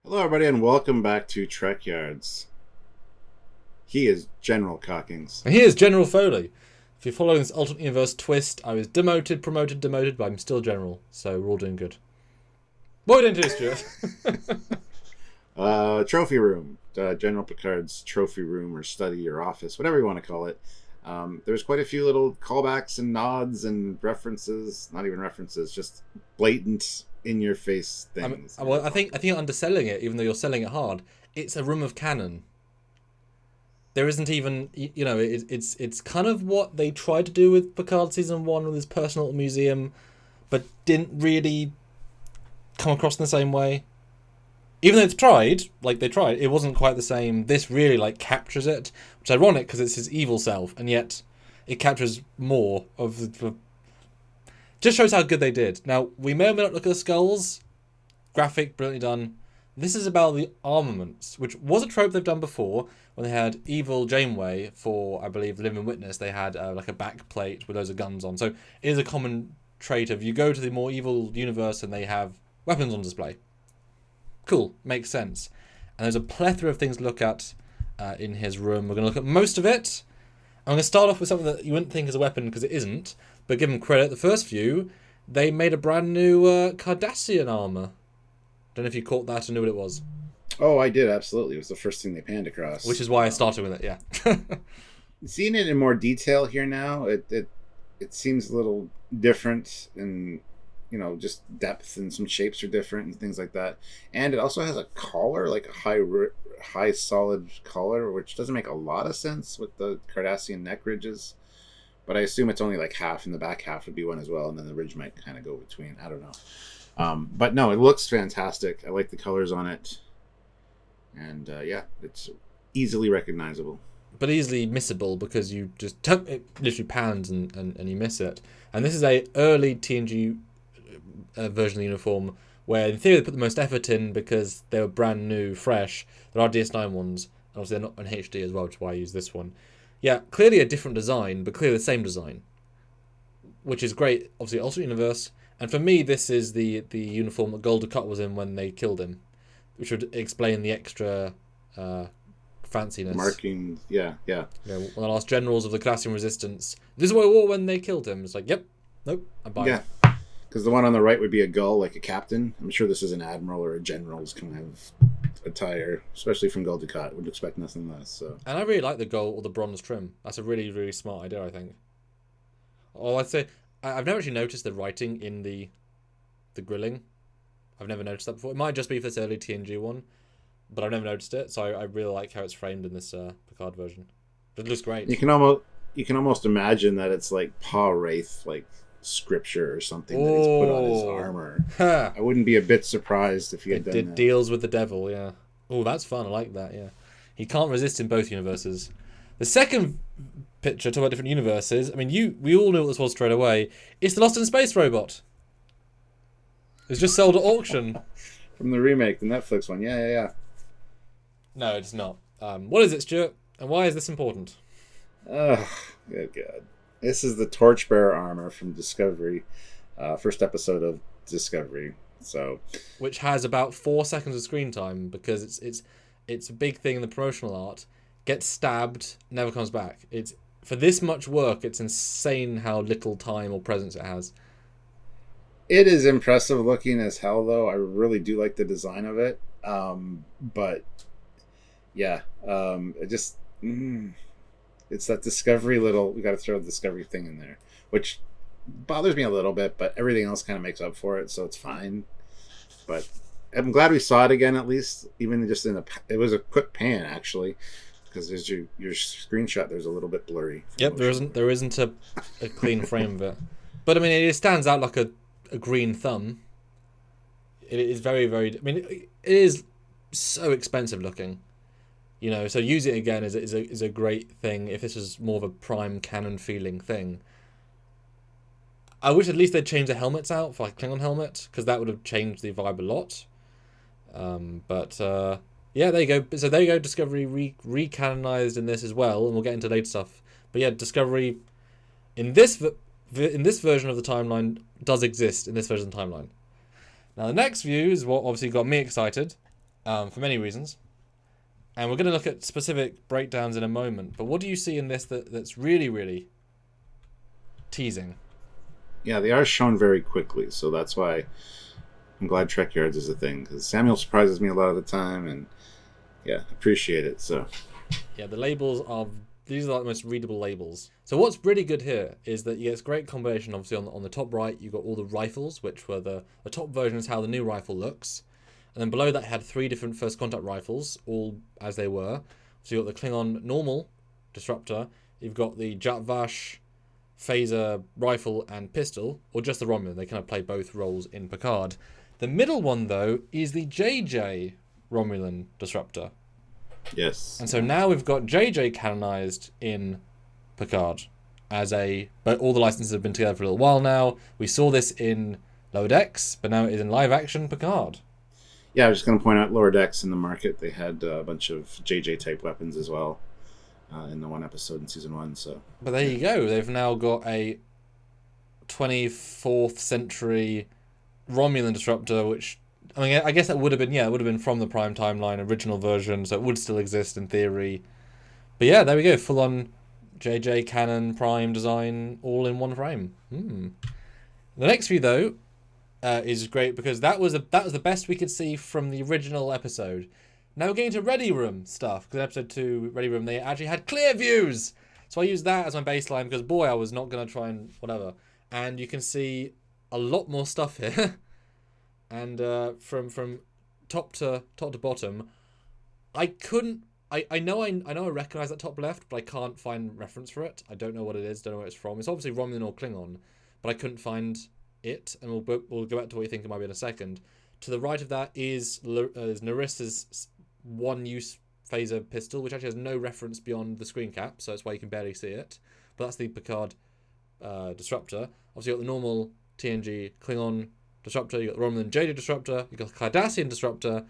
Hello, everybody, and welcome back to Trekyards. He is General Cockings. And here's General Foley. If you're following this alternate universe twist, I was demoted, promoted, demoted, but I'm still General, so we're all doing good. What are we doing today, Stuart? Trophy room. General Picard's trophy room or study or office, whatever you want to call it. There's quite a few little callbacks and nods and references. Not even references, just blatant in-your-face things. I think you're underselling it, even though you're selling it hard. It's a room of canon. There isn't even, it's kind of what they tried to do with Picard Season 1 with his personal museum, but didn't really come across in the same way. Even though they tried, it wasn't quite the same. This really, captures it, which is ironic because it's his evil self, and yet it captures more of the... Just shows how good they did. Now, we may or may not look at the skulls. Graphic, brilliantly done. This is about the armaments, which was a trope they've done before. When they had Evil Janeway for, I believe, Living Witness, they had a back plate with loads of guns on. So it is a common trait of you go to the more evil universe and they have weapons on display. Cool, makes sense. And there's a plethora of things to look at in his room. We're going to look at most of it. I'm going to start off with something that you wouldn't think is a weapon because it isn't. But give them credit, the first few, they made a brand new Cardassian armor. Don't know if you caught that or knew what it was. Oh, I did, absolutely. It was the first thing they panned across. Which is why I started with it, yeah. Seeing it in more detail here now, it seems a little different and, just depth and some shapes are different and things like that. And it also has a collar, like a high solid collar, which doesn't make a lot of sense with the Cardassian neck ridges. But I assume it's only half, and the back half would be one as well, and then the ridge might kind of go between. I don't know. But no, it looks fantastic. I like the colors on it. And it's easily recognizable. But easily missable because you just it literally pans and you miss it. And this is a early TNG version of the uniform where in theory they put the most effort in because they were brand new, fresh. There are DS9 ones, and obviously they're not in HD as well, which is why I use this one. Yeah, clearly a different design, but clearly the same design. Which is great, obviously alternate universe. And for me, this is the uniform that Gul Dukat was in when they killed him. Which would explain the extra fanciness. Marking, yeah. One of the last generals of the Cardassian Resistance. This is what I wore when they killed him. It's yep, nope, I buy it. Yeah, because the one on the right would be a gull, like a captain. I'm sure this is an admiral or a general's kind of attire, especially from Gul Dukat. Would expect nothing less. So. And I really like the gold or the bronze trim. That's a really, really smart idea, I think. Oh, I'd say I've never actually noticed the writing in the grilling. I've never noticed that before. It might just be for this early TNG one, but I've never noticed it. So I really like how it's framed in this Picard version. It looks great. You can almost imagine that it's like Pa Wraith, scripture or something that he's put on his armor. I wouldn't be a bit surprised if he had done that. Deals with the devil, yeah. Oh, that's fun. I like that. Yeah, he can't resist in both universes. The second picture, talking about different universes. I mean, we all knew what this was straight away. It's the Lost in Space robot. It's just sold at auction. From the remake, the Netflix one. Yeah. No, it's not. What is it, Stuart? And why is this important? Oh, good God. This is the Torchbearer armor from Discovery. First episode of Discovery. So, which has about 4 seconds of screen time because it's a big thing in the promotional art. Gets stabbed, never comes back. It's for this much work, it's insane how little time or presence it has. It is impressive looking as hell, though. I really do like the design of it. But yeah, it's that Discovery we got to throw the Discovery thing in there, which bothers me a little bit, but everything else kind of makes up for it, so it's fine. But I'm glad we saw it again, at least, even just it was a quick pan, actually, because there's your screenshot. There's a little bit blurry. Yep, there isn't a clean frame of it, but I mean, it stands out like a green thumb. It is very, very... I mean, it is so expensive looking. So use it again is a great thing if this was more of a prime canon feeling thing. I wish at least they'd change the helmets out for Klingon helmet, because that would have changed the vibe a lot. Yeah, there you go. So there you go, Discovery re-canonized in this as well, and we'll get into later stuff. But yeah, Discovery in this version of the timeline does exist in this version of the timeline. Now the next view is what obviously got me excited. for many reasons. And we're going to look at specific breakdowns in a moment. But what do you see in this that's really, really teasing? Yeah, they are shown very quickly, so that's why I'm glad Trekyards is a thing, because Samuel surprises me a lot of the time, and yeah, appreciate it. So yeah, the labels are, these are like the most readable labels. So what's really good here is that you get this great combination. Obviously on the top right, you've got all the rifles, which were the top version is how the new rifle looks. And then below that had 3 different first contact rifles, all as they were. So you've got the Klingon normal disruptor, you've got the Jatvash phaser rifle and pistol, or just the Romulan. They kind of play both roles in Picard. The middle one, though, is the JJ Romulan disruptor. yes. And so now we've got JJ canonized in Picard but all the licenses have been together for a little while now. We saw this in Lower Decks, but now it is in live action Picard. Yeah, I was just going to point out Lower Decks in the market. They had a bunch of JJ type weapons as well in the one episode in season 1. So, but there you go. They've now got a 24th century Romulan disruptor, which I mean, I guess that would have been from the Prime timeline original version, so it would still exist in theory. But yeah, there we go, full on JJ canon Prime design, all in one frame. The next view though is great because that was the best we could see from the original episode. Now we're getting to Ready Room stuff, because in episode 2, Ready Room, they actually had clear views. So I used that as my baseline because boy, I was not going to try and whatever. And you can see a lot more stuff here. And from top to bottom, I know I recognise that top left, but I can't find reference for it. I don't know what it is. Don't know where it's from. It's obviously Romulan or Klingon, but I couldn't find it. And we'll go back to what you think it might be in a second. To the right of that is Narissa's one-use phaser pistol, which actually has no reference beyond the screen cap, so that's why you can barely see it. But that's the Picard disruptor. Obviously, you've got the normal TNG Klingon disruptor, you've got the Romulan JJ disruptor, you've got the Cardassian disruptor,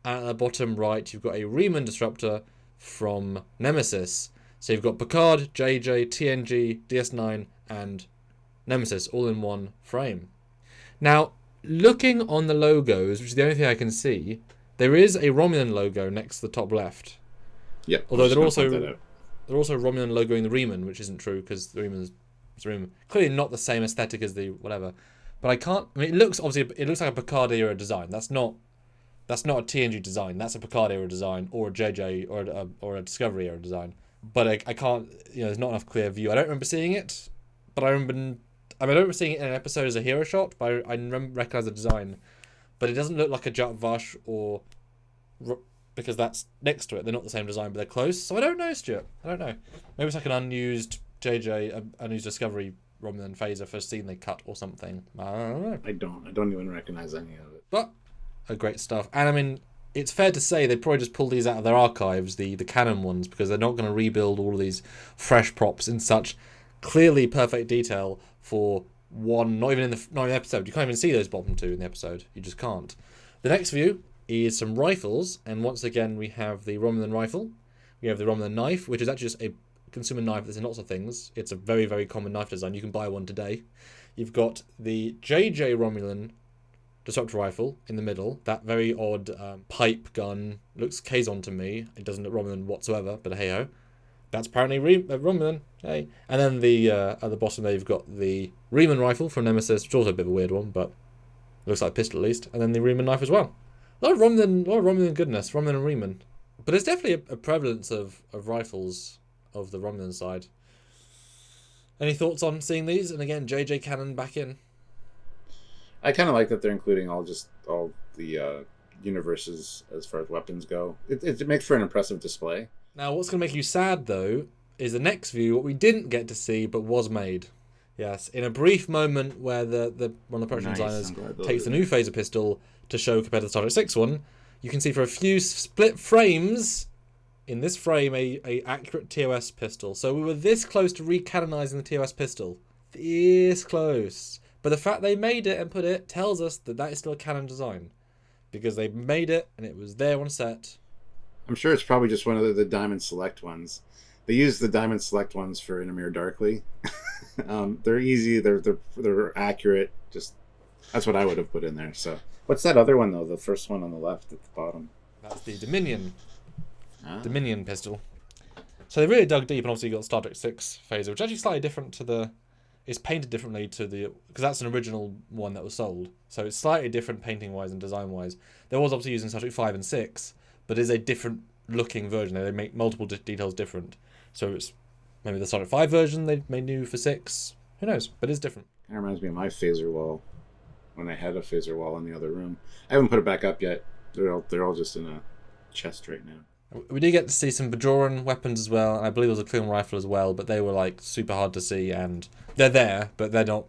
and at the bottom right, you've got a Riemann disruptor from Nemesis. So you've got Picard, JJ, TNG, DS9, and Nemesis all in one frame. Now, looking on the logos, which is the only thing I can see, there is a Romulan logo next to the top left. Yeah. Although they're also Romulan logoing the Riemann, which isn't true because the Riemann's clearly not the same aesthetic as the whatever. But I can't. I mean, it looks like a Picard era design. That's not a TNG design. That's a Picard era design, or a JJ, or a Discovery era design. But I can't. There's not enough clear view. I don't remember seeing it, but I don't remember seeing it in an episode as a hero shot. But I recognize the design. But it doesn't look like a Jatvash because that's next to it. They're not the same design, but they're close. So I don't know, Stuart. I don't know. Maybe it's like an unused JJ, unused Discovery Romulan phaser for a scene they cut or something. I don't know. I don't even recognize any of it. But great stuff. And I mean, it's fair to say they probably just pulled these out of their archives, the canon ones, because they're not going to rebuild all of these fresh props in such clearly perfect detail for one. Not even in the episode. You can't even see those bottom 2 in the episode. You just can't. The next view is some rifles, and once again we have the Romulan rifle. We have the Romulan knife, which is actually just a consumer knife that's in lots of things. It's a very, very common knife design. You can buy one today. You've got the JJ Romulan disruptor rifle in the middle. That very odd pipe gun. Looks Kazon to me. It doesn't look Romulan whatsoever, but hey ho. That's apparently Romulan. Hey. And then at the bottom there you've got the Riemann rifle from Nemesis, which is also a bit of a weird one, but looks like a pistol at least. And then the Riemann knife as well. A lot of Romulan goodness. Romulan and Riemann. But there's definitely a prevalence of rifles of the Romulan side. Any thoughts on seeing these? And again, JJ Cannon back in. I kind of like that they're including all the universes as far as weapons go. It makes for an impressive display. Now, what's going to make you sad, though, is the next view, what we didn't get to see, but was made. Yes, in a brief moment where one of the production designers takes the new phaser pistol to show compared to the Star Trek 6 one, you can see for a few split frames, in this frame, a accurate TOS pistol. So we were this close to recanonizing the TOS pistol. This close. But the fact they made it and put it tells us that is still a canon design. Because they made it and it was there on set. I'm sure it's probably just one of the Diamond Select ones. They use the Diamond Select ones for Inamir Darkly. They're easy, they're accurate. Just that's what I would have put in there. So what's that other one though? The first one on the left at the bottom. That's the Dominion. Ah. Dominion pistol. So they really dug deep, and obviously you got Star Trek 6 phaser, which is actually slightly different to the... It's painted differently to the... Because that's an original one that was sold. So it's slightly different painting-wise and design-wise. They was obviously using Star Trek 5 and 6, but it is a different looking version. They make multiple details different. So it's maybe the Star Trek 5 version they made new for 6. Who knows? But it's different. Kind of reminds me of my phaser wall when I had a phaser wall in the other room. I haven't put it back up yet. They're all just in a chest right now. We did get to see some Bajoran weapons as well, and I believe there was a Klingon rifle as well, but they were like super hard to see, and they're there, but they're not,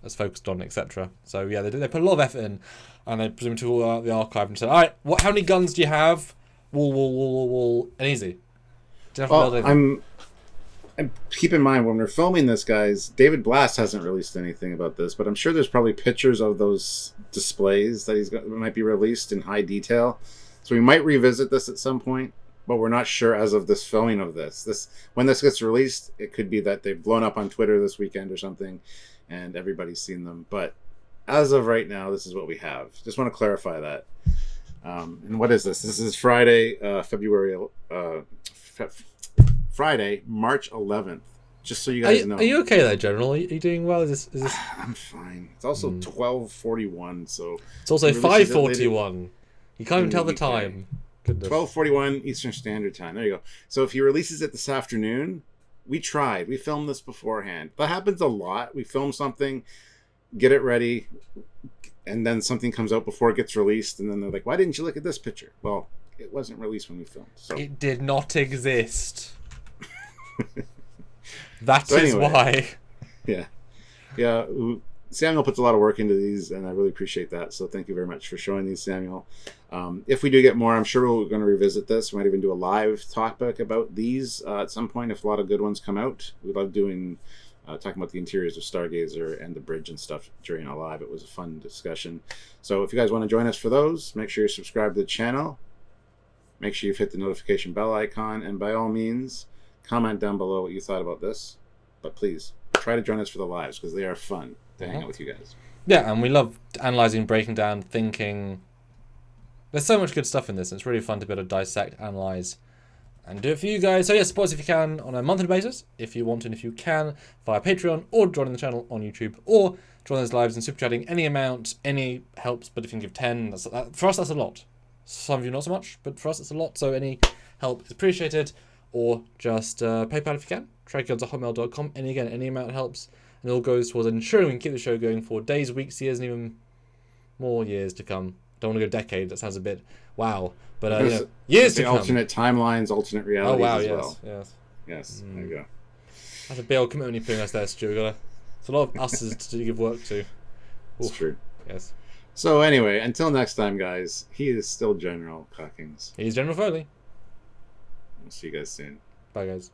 as focused on, etc. So yeah, they put a lot of effort in, and they presumably took all the archive and said, all right, how many guns do you have? Wool, and easy. Didn't have to build anything. And keep in mind, when we're filming this, guys, David Blast hasn't released anything about this, but I'm sure there's probably pictures of those displays that might be released in high detail. So we might revisit this at some point, but we're not sure as of this filming of this. When this gets released, it could be that they've blown up on Twitter this weekend or something, and everybody's seen them. But as of right now, this is what we have. Just want to clarify that. And what is this? This is Friday, Friday, March 11th. Just so you guys know. Are you okay there, General? Are you doing well? Is this? I'm fine. It's also 12:41, so it's also 5:41. You can't even tell the time. 12:41 Eastern Standard Time. There you go. So if he releases it this afternoon, we tried. We filmed this beforehand. That happens a lot. We film something, get it ready, and then something comes out before it gets released, and then they're like, "Why didn't you look at this picture?" Well, it wasn't released when we filmed. So it did not exist. That is why. Yeah. Samuel puts a lot of work into these, and I really appreciate that. So thank you very much for showing these, Samuel. If we do get more, I'm sure we're going to revisit this. We might even do a live topic about these at some point if a lot of good ones come out. We love doing talking about the interiors of Stargazer and the bridge and stuff during a live. It was a fun discussion. So if you guys want to join us for those, make sure you subscribe to the channel. Make sure you've hit the notification bell icon, and by all means, comment down below what you thought about this. But please, try to join us for the lives, because they are fun to hang out with you guys. Yeah, and we love analysing, breaking down, thinking. There's so much good stuff in this, and it's really fun to be able to dissect, analyse, and do it for you guys. So yeah, support us if you can on a monthly basis, if you want to and if you can, via Patreon, or joining the channel on YouTube, or join those lives and super chatting. Any amount, any helps, but if you can give 10, for us that's a lot. Some of you not so much, but for us it's a lot, so any help is appreciated. Or just PayPal if you can, trekyards@hotmail.com, and again, any amount helps, and it all goes towards ensuring we can keep the show going for days, weeks, years, and even more years to come. Don't want to go decade, that sounds a bit wow, but years to come. Alternate timelines, alternate realities as well. Yes, there you go. That's a big old commitment you're putting us there, Stu. It's a lot of us to give work to. It's true. Yes. So anyway, until next time, guys, he is still General Cockings. He's General Foley. We'll see you guys soon. Bye, guys.